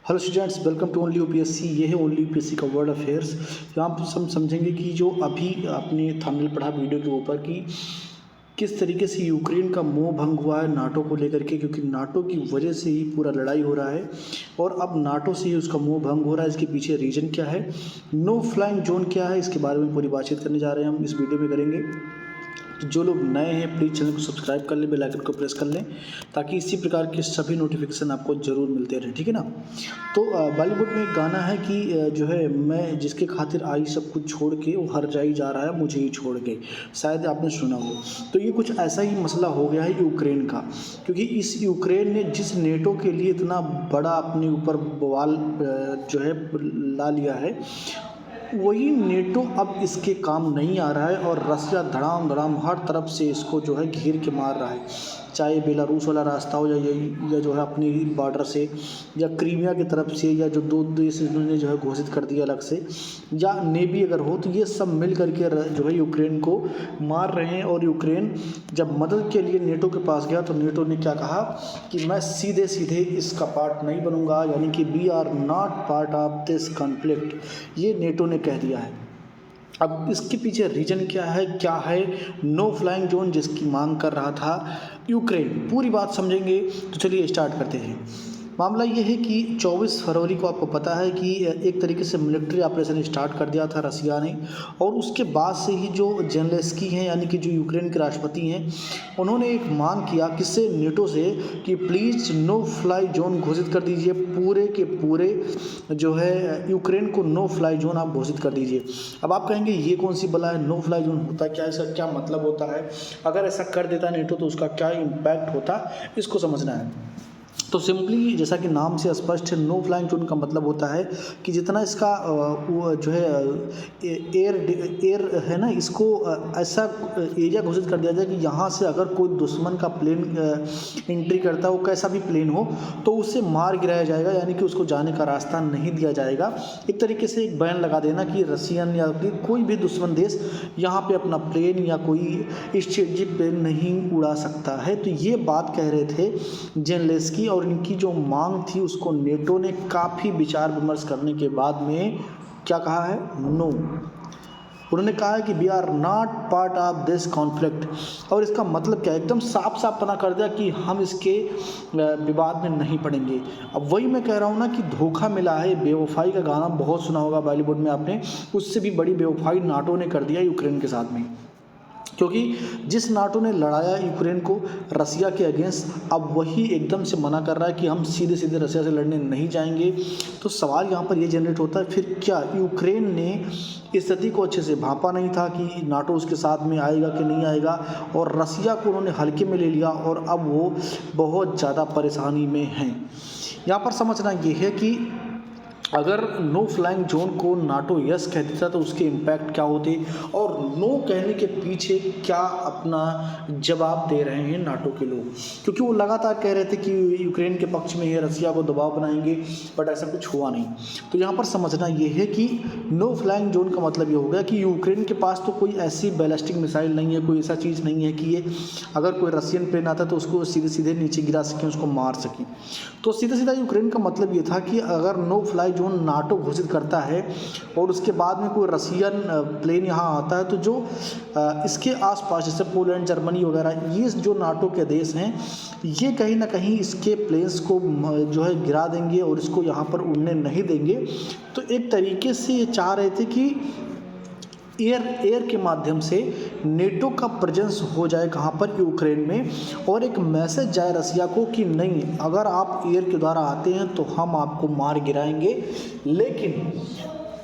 Hello students, welcome to only UPSC. ये है only UPSC का वर्ल्ड अफेयर्स। यहाँ पर हम समझेंगे कि जो अभी आपने थंबनेल पढ़ा वीडियो के ऊपर कि किस तरीके से यूक्रेन का मोह भंग हुआ है नाटो को लेकर के, क्योंकि नाटो की वजह से ही पूरा लड़ाई हो रहा है और अब नाटो से ही उसका मोह भंग हो रहा है। इसके पीछे रीज़न क्या है, नो फ्लाइंग जोन क्या है, इसके बारे में पूरी बातचीत करने जा रहे हैं हम इस वीडियो में करेंगे। तो जो लोग नए हैं प्लीज़ चैनल को सब्सक्राइब कर लें, बेल आइकन को प्रेस कर लें ताकि इसी प्रकार के सभी नोटिफिकेशन आपको ज़रूर मिलते रहें, ठीक है ना। तो बॉलीवुड में एक गाना है कि जो है मैं जिसके खातिर आई सब कुछ छोड़ के वो हर जाई जा रहा है मुझे ही छोड़ के, शायद आपने सुना हो। तो ये कुछ ऐसा ही मसला हो गया है यूक्रेन का, क्योंकि इस यूक्रेन ने जिस नेटो के लिए इतना बड़ा अपने ऊपर बवाल जो है ला लिया है, वही नेटो अब इसके काम नहीं आ रहा है और रसिया धड़ाम धड़ाम हर तरफ से इसको जो है घेर के मार रहा है। चाहे बेलारूस वाला रास्ता हो या जो है अपनी बॉर्डर से या क्रीमिया की तरफ से, या जो दो देश इन्होंने जो है घोषित कर दिया अलग से, या नेवी अगर हो, तो ये सब मिल करके जो है यूक्रेन को मार रहे हैं। और यूक्रेन जब मदद के लिए नेटो के पास गया तो नेटो ने क्या कहा कि मैं सीधे सीधे इसका पार्ट नहीं बनूंगा, यानी कि we are not part of this conflict, ये नेटो ने कह दिया है। अब इसके पीछे रीजन क्या है नो फ्लाइंग जोन जिसकी मांग कर रहा था यूक्रेन, पूरी बात समझेंगे। तो चलिए स्टार्ट करते हैं। मामला ये है कि 24 फरवरी को आपको पता है कि एक तरीके से मिलिट्री ऑपरेशन स्टार्ट कर दिया था रसिया ने, और उसके बाद से ही जो जेलेंस्की हैं यानी कि जो यूक्रेन के राष्ट्रपति हैं, उन्होंने एक मांग किया किससे, नेटो से, कि प्लीज़ नो फ्लाई जोन घोषित कर दीजिए, पूरे के पूरे जो है यूक्रेन को नो फ्लाई जोन आप घोषित कर दीजिए। अब आप कहेंगे ये कौन सी बला है, नो फ्लाई जोन होता क्या, इसका क्या मतलब होता है, अगर ऐसा कर देता नेटो तो उसका क्या इम्पैक्ट होता, इसको समझना है। तो सिंपली जैसा कि नाम से स्पष्ट है, नो फ्लाइंग जोन का मतलब होता है कि जितना इसका वो जो है एयर है ना, इसको ऐसा एरिया घोषित कर दिया जाए कि यहाँ से अगर कोई दुश्मन का प्लेन एंट्री करता है, वो कैसा भी प्लेन हो, तो उसे मार गिराया जाएगा, यानी कि उसको जाने का रास्ता नहीं दिया जाएगा। एक तरीके से एक बैन लगा देना कि रशियन या कोई भी दुश्मन देश यहाँ पे अपना प्लेन या कोई स्ट्रेटेजिक प्लेन नहीं उड़ा सकता है। तो ये बात कह रहे थे जेलेंस्की, और इनकी जो मांग थी उसको नेटो ने काफ़ी विचार विमर्श करने के बाद में क्या कहा है, नो। उन्होंने कहा है कि we are not part of this conflict, और इसका मतलब क्या है, एकदम साफ साफ पता कर दिया कि हम इसके विवाद में नहीं पड़ेंगे। अब वही मैं कह रहा हूँ ना कि धोखा मिला है। बेवफाई का गाना बहुत सुना होगा बॉलीवुड में आपने, उससे भी बड़ी बेवफाई नाटो ने कर दिया यूक्रेन के साथ में, क्योंकि जिस नाटो ने लड़ाया यूक्रेन को रसिया के अगेंस्ट, अब वही एकदम से मना कर रहा है कि हम सीधे सीधे रसिया से लड़ने नहीं जाएंगे। तो सवाल यहाँ पर ये जनरेट होता है, फिर क्या यूक्रेन ने स्थिति को अच्छे से भांपा नहीं था कि नाटो उसके साथ में आएगा कि नहीं आएगा, और रसिया को उन्होंने हल्के में ले लिया और अब वो बहुत ज़्यादा परेशानी में हैं। यहाँ पर समझना ये है कि अगर नो फ्लाइंग जोन को नाटो यस कह देता तो उसके इम्पैक्ट क्या होते, और नो कहने के पीछे क्या अपना जवाब दे रहे हैं नाटो के लोग, क्योंकि वो लगातार कह रहे थे कि यूक्रेन के पक्ष में ये रसिया को दबाव बनाएंगे, बट ऐसा कुछ हुआ नहीं। तो यहाँ पर समझना ये है कि नो फ्लाइंग जोन का मतलब ये हो गया कि यूक्रेन के पास तो कोई ऐसी बैलिस्टिक मिसाइल नहीं है, कोई ऐसा चीज़ नहीं है कि ये अगर कोई रशियन प्लेन आता तो उसको सीधे सीधे नीचे गिरा सकें, उसको मार सकें। तो सीधा सीधा यूक्रेन का मतलब ये था कि अगर नो फ्लाई जोन नाटो घोषित करता है और उसके बाद में कोई रशियन प्लेन यहाँ आता है, तो जो इसके आसपास जैसे पोलैंड, जर्मनी वगैरह, ये जो नाटो के देश हैं, ये कहीं ना कहीं इसके प्लेन्स को जो है गिरा देंगे और इसको यहाँ पर उड़ने नहीं देंगे। तो एक तरीके से ये चाह रहे थे कि एयर के माध्यम से नेटो का प्रेजेंस हो जाए कहाँ पर, यूक्रेन में, और एक मैसेज जाए रसिया को कि नहीं, अगर आप एयर के द्वारा आते हैं तो हम आपको मार गिराएंगे। लेकिन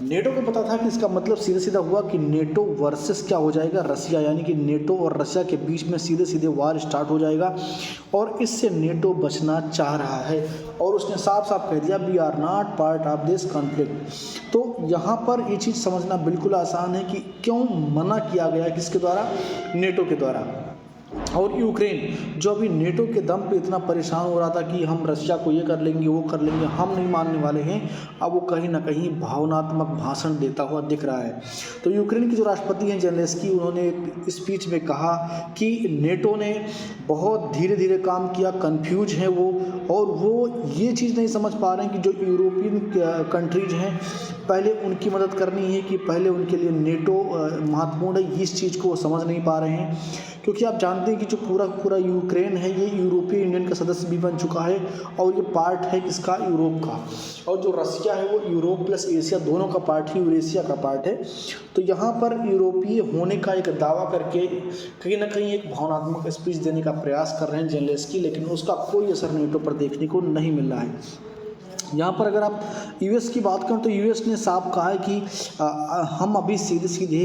नेटो को पता था कि इसका मतलब सीधा सीधा हुआ कि नेटो वर्सेस क्या हो जाएगा, रसिया, यानी कि नेटो और रसिया के बीच में सीधे सीधे वार स्टार्ट हो जाएगा, और इससे नेटो बचना चाह रहा है। और उसने साफ साफ कह दिया we are not part of this conflict. तो यहाँ पर ये चीज़ समझना बिल्कुल आसान है कि क्यों मना किया गया, किसके द्वारा, नेटो के द्वारा। और यूक्रेन जो अभी नेटो के दम पे इतना परेशान हो रहा था कि हम रशिया को ये कर लेंगे वो कर लेंगे, हम नहीं मानने वाले हैं, अब वो कहीं ना कहीं भावनात्मक भाषण देता हुआ दिख रहा है। तो यूक्रेन के जो राष्ट्रपति हैं जेलेंस्की, उन्होंने एक स्पीच में कहा कि नेटो ने बहुत धीरे धीरे काम किया, कन्फ्यूज हैं वो, और वो ये चीज़ नहीं समझ पा रहे हैं कि जो यूरोपियन कंट्रीज हैं पहले उनकी मदद करनी है कि पहले उनके लिए नेटो महत्वपूर्ण है, इस चीज़ को वो समझ नहीं पा रहे हैं। क्योंकि आप जानते हैं कि जो पूरा यूक्रेन है ये यूरोपीय यूनियन का सदस्य भी बन चुका है और ये पार्ट है किसका, यूरोप का, और जो रसिया है वो यूरोप प्लस एशिया दोनों का पार्ट है, यूरेशिया का पार्ट है। तो यहाँ पर यूरोपीय होने का एक दावा करके कहीं ना कहीं एक भावनात्मक स्पीच देने का प्रयास कर रहे हैं जेलेंस्की, लेकिन उसका कोई असर नेटो पर देखने को नहीं मिल रहा है। यहाँ पर अगर आप यूएस की बात करें तो यूएस ने साफ कहा है कि हम अभी सीधे सीधे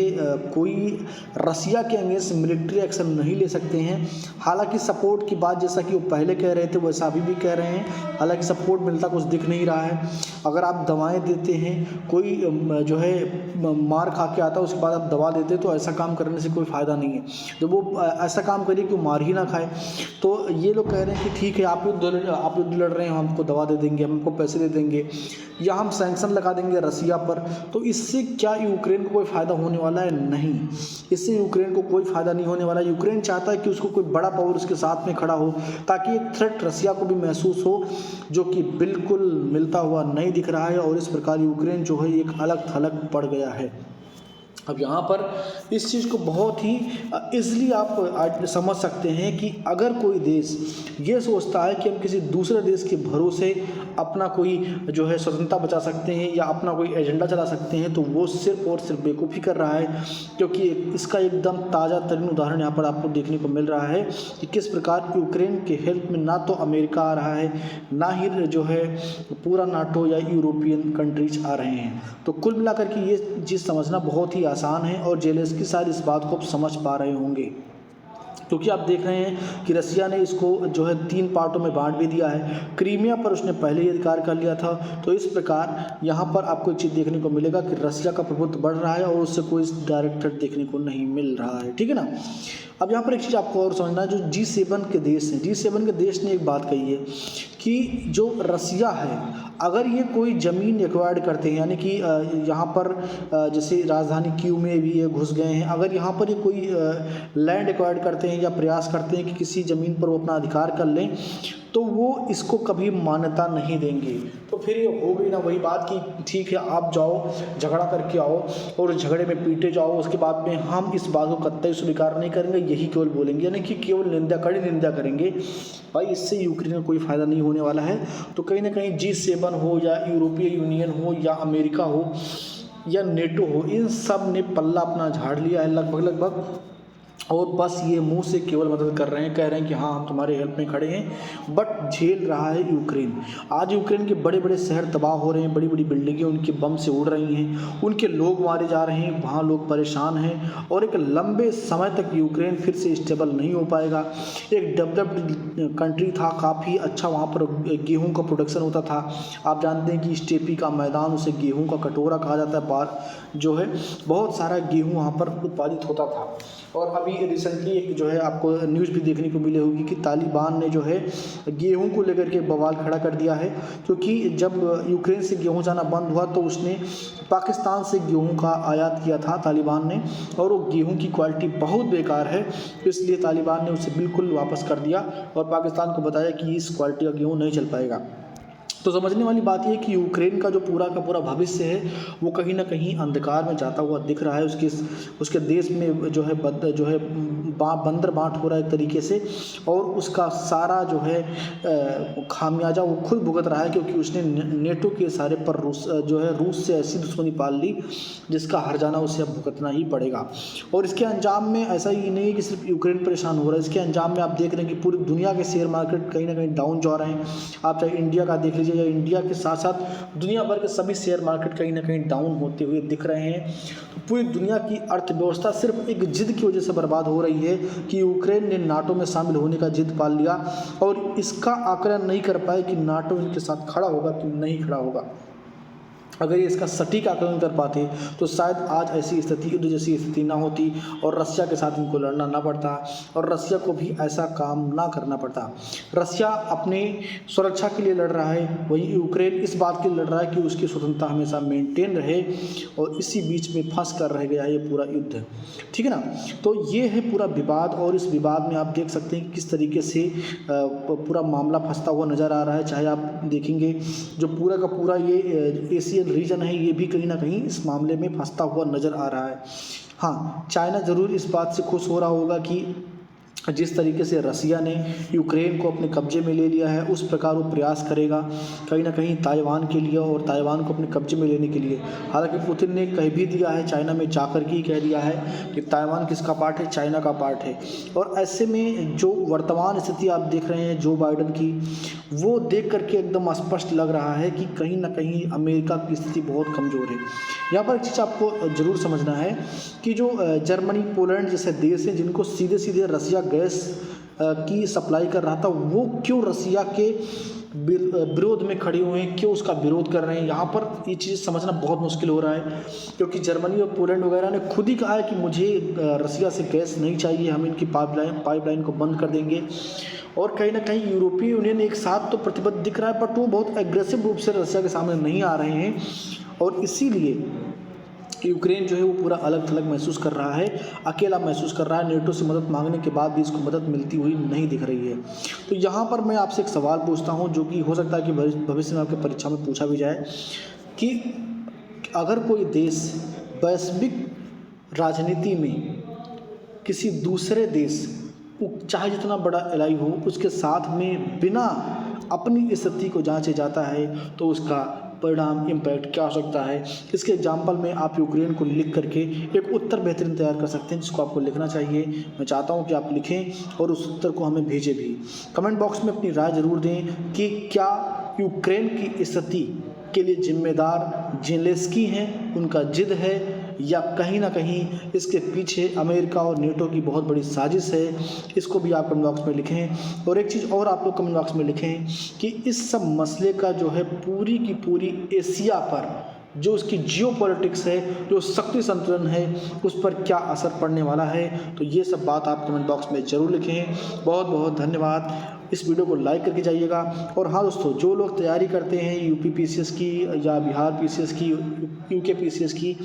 कोई रसिया के अगेंस्ट मिलिट्री एक्शन नहीं ले सकते हैं। हालांकि सपोर्ट की बात जैसा कि वो पहले कह रहे थे वैसा अभी भी कह रहे हैं, हालांकि सपोर्ट मिलता कुछ दिख नहीं रहा है। अगर आप दवाएं देते हैं, कोई जो है मार खा के आता है उसके बाद आप दवा देते हैं, तो ऐसा काम करने से कोई फ़ायदा नहीं है। जब वो ऐसा काम करिए कि वो मार ही ना खाए। तो ये लोग कह रहे हैं कि ठीक है आप युद्ध लड़ रहे हैं, हम आपको दवा दे देंगे, हम आपको पैसे दे देंगे, या हम सैंक्शन लगा देंगे रसिया पर। तो इससे क्या यूक्रेन को कोई फ़ायदा होने वाला है? नहीं, इससे यूक्रेन को कोई फ़ायदा नहीं होने वाला। यूक्रेन चाहता है कि उसको कोई बड़ा पावर उसके साथ में खड़ा हो, ताकि एक थ्रेट रसिया को भी महसूस हो, जो कि बिल्कुल मिलता हुआ नहीं दिख रहा है। और इस प्रकार यूक्रेन जो है एक अलग थलग पड़ गया है। अब यहाँ पर इस चीज़ को बहुत ही ईज़िली आप समझ सकते हैं कि अगर कोई देश ये सोचता है कि हम किसी दूसरे देश के भरोसे अपना कोई जो है स्वतंत्रता बचा सकते हैं या अपना कोई एजेंडा चला सकते हैं, तो वो सिर्फ और सिर्फ बेवकूफ़ी कर रहा है। क्योंकि इसका एकदम ताज़ा तरीन उदाहरण यहाँ पर आपको देखने को मिल रहा है कि किस प्रकार यूक्रेन के हेल्प में ना तो अमेरिका आ रहा है, ना ही जो है पूरा नाटो या यूरोपियन कंट्रीज आ रहे हैं। तो कुल मिलाकर के ये चीज़ समझना बहुत ही आसान है, और जेलेंस्की शायद इस बात को समझ पा रहे होंगे। क्योंकि आप देख रहे हैं कि रसिया ने इसको जो है 3 पार्टों में बांट भी दिया है। क्रीमिया पर उसने पहले ही अधिकार कर लिया था। तो इस प्रकार यहाँ पर आपको एक चीज़ देखने को मिलेगा कि रसिया का प्रभुत्व बढ़ रहा है और उससे कोई डायरेक्ट थ्रेट देखने को नहीं मिल रहा है। ठीक है ना। अब यहाँ पर एक चीज़ आपको और समझना है, जो G7 के देश हैं, G7 के देश ने एक बात कही है कि जो रसिया है, अगर ये कोई ज़मीन एक्वायर्ड करते हैं, यानी कि यहाँ पर जैसे राजधानी कीव में भी ये घुस गए हैं, अगर यहाँ पर ये कोई लैंड एक्वायर्ड करते हैं या प्रयास करते हैं कि किसी ज़मीन पर वो अपना अधिकार कर लें, तो वो इसको कभी मान्यता नहीं देंगे। तो फिर ये हो गई ना वही बात कि ठीक है आप जाओ झगड़ा करके आओ और झगड़े में पीटे जाओ, उसके बाद में हम इस बात को कतई स्वीकार नहीं करेंगे, यही केवल बोलेंगे, यानी कि केवल निंदा, कड़ी निंदा करेंगे। भाई इससे यूक्रेन को कोई फ़ायदा नहीं होने वाला है। तो कहीं ना कहीं G7 हो या यूरोपीय यूनियन हो या अमेरिका हो या नेटो हो, इन सब ने पल्ला अपना झाड़ लिया है लगभग, और बस ये मुंह से केवल मदद कर रहे हैं, कह रहे हैं कि हाँ हम तुम्हारे हेल्प में खड़े हैं, बट झेल रहा है यूक्रेन। आज यूक्रेन के बड़े बड़े शहर तबाह हो रहे हैं, बड़ी बड़ी बिल्डिंगें उनके बम से उड़ रही हैं, उनके लोग मारे जा रहे हैं, वहाँ लोग परेशान हैं, और एक लंबे समय तक यूक्रेन फिर से स्टेबल नहीं हो पाएगा। एक डेवलप्ड कंट्री था, काफ़ी अच्छा वहाँ पर गेहूँ का प्रोडक्शन होता था। आप जानते हैं कि स्टेपी का मैदान, उसे गेहूँ का कटोरा कहा जाता है, बार जो है बहुत सारा गेहूँ वहाँ पर उत्पादित होता था। और अभी रिसेंटली एक जो है आपको न्यूज़ भी देखने को मिली होगी कि तालिबान ने जो है गेहूं को लेकर के बवाल खड़ा कर दिया है। क्योंकि जब यूक्रेन से गेहूं जाना बंद हुआ तो उसने पाकिस्तान से गेहूं का आयात किया था तालिबान ने, और वो गेहूं की क्वालिटी बहुत बेकार है, इसलिए तालिबान ने उसे बिल्कुल वापस कर दिया और पाकिस्तान को बताया कि इस क्वालिटी का गेहूँ नहीं चल पाएगा। तो समझने वाली बात यह है कि यूक्रेन का जो पूरा का पूरा भविष्य है वो कहीं ना कहीं अंधकार में जाता हुआ दिख रहा है। उसके देश में जो है बंदर बांट हो रहा है एक तरीके से, और उसका सारा जो है खामियाजा वो खुद भुगत रहा है, क्योंकि उसने नेटो के इशारे पर रूस से ऐसी दुश्मनी पाल ली जिसका हर्जाना उसे अब भुगतना ही पड़ेगा। और इसके अंजाम में ऐसा ही नहीं है कि सिर्फ यूक्रेन परेशान हो रहा है, इसके अंजाम में आप देख रहे हैं कि पूरी दुनिया के शेयर मार्केट कहीं ना कहीं डाउन जा रहे हैं। आप चाहे इंडिया का देख लीजिए, या इंडिया के साथ साथ दुनिया भर के सभी शेयर मार्केट कहीं ना कहीं डाउन होते हुए दिख रहे हैं। तो पूरी दुनिया की अर्थव्यवस्था सिर्फ एक जिद की वजह से बर्बाद हो रही है कि यूक्रेन ने नाटो में शामिल होने का जिद पाल लिया, और इसका आकलन नहीं कर पाए कि नाटो इनके साथ खड़ा होगा कि नहीं खड़ा होगा। अगर ये इसका सटीक आकलन कर पाते तो शायद आज ऐसी स्थिति, युद्ध जैसी स्थिति ना होती और रसिया के साथ इनको लड़ना ना पड़ता और रसिया को भी ऐसा काम ना करना पड़ता। रसिया अपने सुरक्षा के लिए लड़ रहा है, वहीं यूक्रेन इस बात के लिए लड़ रहा है कि उसकी स्वतंत्रता हमेशा मेंटेन रहे और इसी बीच में फंस कर रह गया है ये पूरा युद्ध, ठीक है ना। तो ये है पूरा विवाद और इस विवाद में आप देख सकते हैं किस तरीके से पूरा मामला फंसता हुआ नज़र आ रहा है। चाहे आप देखेंगे जो पूरा का पूरा ये एशियन रीजन है, ये भी कहीं ना कहीं इस मामले में फंसता हुआ नज़र आ रहा है। हाँ, चाइना ज़रूर इस बात से खुश हो रहा होगा कि जिस तरीके से रसिया ने यूक्रेन को अपने कब्जे में ले लिया है, उस प्रकार वो प्रयास करेगा कहीं ना कहीं ताइवान के लिए और ताइवान को अपने कब्जे में लेने के लिए। हालांकि पुतिन ने कह भी दिया है, चाइना में जाकर के ही कह दिया है कि ताइवान किसका पार्ट है, चाइना का पार्ट है। और ऐसे में जो वर्तमान स्थिति आप देख रहे हैं जो बाइडन की, वो देख करके एकदम स्पष्ट लग रहा है कि कहीं ना कहीं अमेरिका की स्थिति बहुत कमज़ोर है। यहाँ पर एक चीज़ आपको ज़रूर समझना है कि जो जर्मनी, पोलैंड जैसे देश हैं जिनको सीधे सीधे रसिया गैस की सप्लाई कर रहा था, वो क्यों रसिया के विरोध में खड़े हुए हैं, क्यों उसका विरोध कर रहे हैं, यहाँ पर ये चीज़ समझना बहुत मुश्किल हो रहा है। क्योंकि जर्मनी और पोलैंड वगैरह ने खुद ही कहा है कि मुझे रसिया से गैस नहीं चाहिए, हम इनकी पाइपलाइन को बंद कर देंगे। और कहीं ना कहीं यूरोपीय यूनियन एक साथ तो प्रतिबद्ध दिख रहा है, बट वो बहुत एग्रेसिव रूप से रसिया के सामने नहीं आ रहे हैं और इसीलिए यूक्रेन जो है वो पूरा अलग थलग महसूस कर रहा है, अकेला महसूस कर रहा है। नेटो से मदद मांगने के बाद भी इसको मदद मिलती हुई नहीं दिख रही है। तो यहाँ पर मैं आपसे एक सवाल पूछता हूँ जो कि हो सकता है कि भविष्य में आपके परीक्षा में पूछा भी जाए कि अगर कोई देश वैश्विक राजनीति में किसी दूसरे देश, चाहे जितना बड़ा एलाई हो, उसके साथ में बिना अपनी स्थिति को जांचे जाता है तो उसका परिणाम, इम्पैक्ट क्या हो सकता है। इसके एग्जाम्पल में आप यूक्रेन को लिख करके एक उत्तर बेहतरीन तैयार कर सकते हैं जिसको आपको लिखना चाहिए। मैं चाहता हूं कि आप लिखें और उस उत्तर को हमें भेजें भी। कमेंट बॉक्स में अपनी राय ज़रूर दें कि क्या यूक्रेन की स्थिति के लिए जिम्मेदार ज़ेलेंस्की हैं, उनका जिद है, या कहीं ना कहीं इसके पीछे अमेरिका और नेटो की बहुत बड़ी साजिश है। इसको भी आप कमेंट बॉक्स में लिखें। और एक चीज़ और आप लोग कमेंट बॉक्स में लिखें कि इस सब मसले का जो है पूरी की पूरी एशिया पर जो उसकी जियोपॉलिटिक्स है, जो शक्ति संतुलन है, उस पर क्या असर पड़ने वाला है। तो ये सब बात आप कमेंट बॉक्स में ज़रूर लिखें। बहुत बहुत धन्यवाद। इस वीडियो को लाइक करके जाइएगा। और हाँ दोस्तों, जो लोग तैयारी करते हैं यूपी पीसीएस की या बिहार पीसीएस की, यूके पीसीएस की,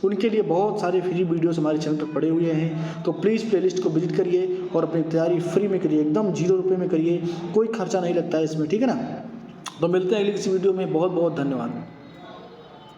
उनके लिए बहुत सारे फ्री वीडियोस हमारे चैनल पर पड़े हुए हैं। तो प्लीज़ प्लेलिस्ट को विजिट करिए और अपनी तैयारी फ्री में करिए, एकदम 0 रुपये में करिए, कोई खर्चा नहीं लगता है इसमें, ठीक है ना। तो मिलते हैं अगली किसी वीडियो में। बहुत बहुत धन्यवाद।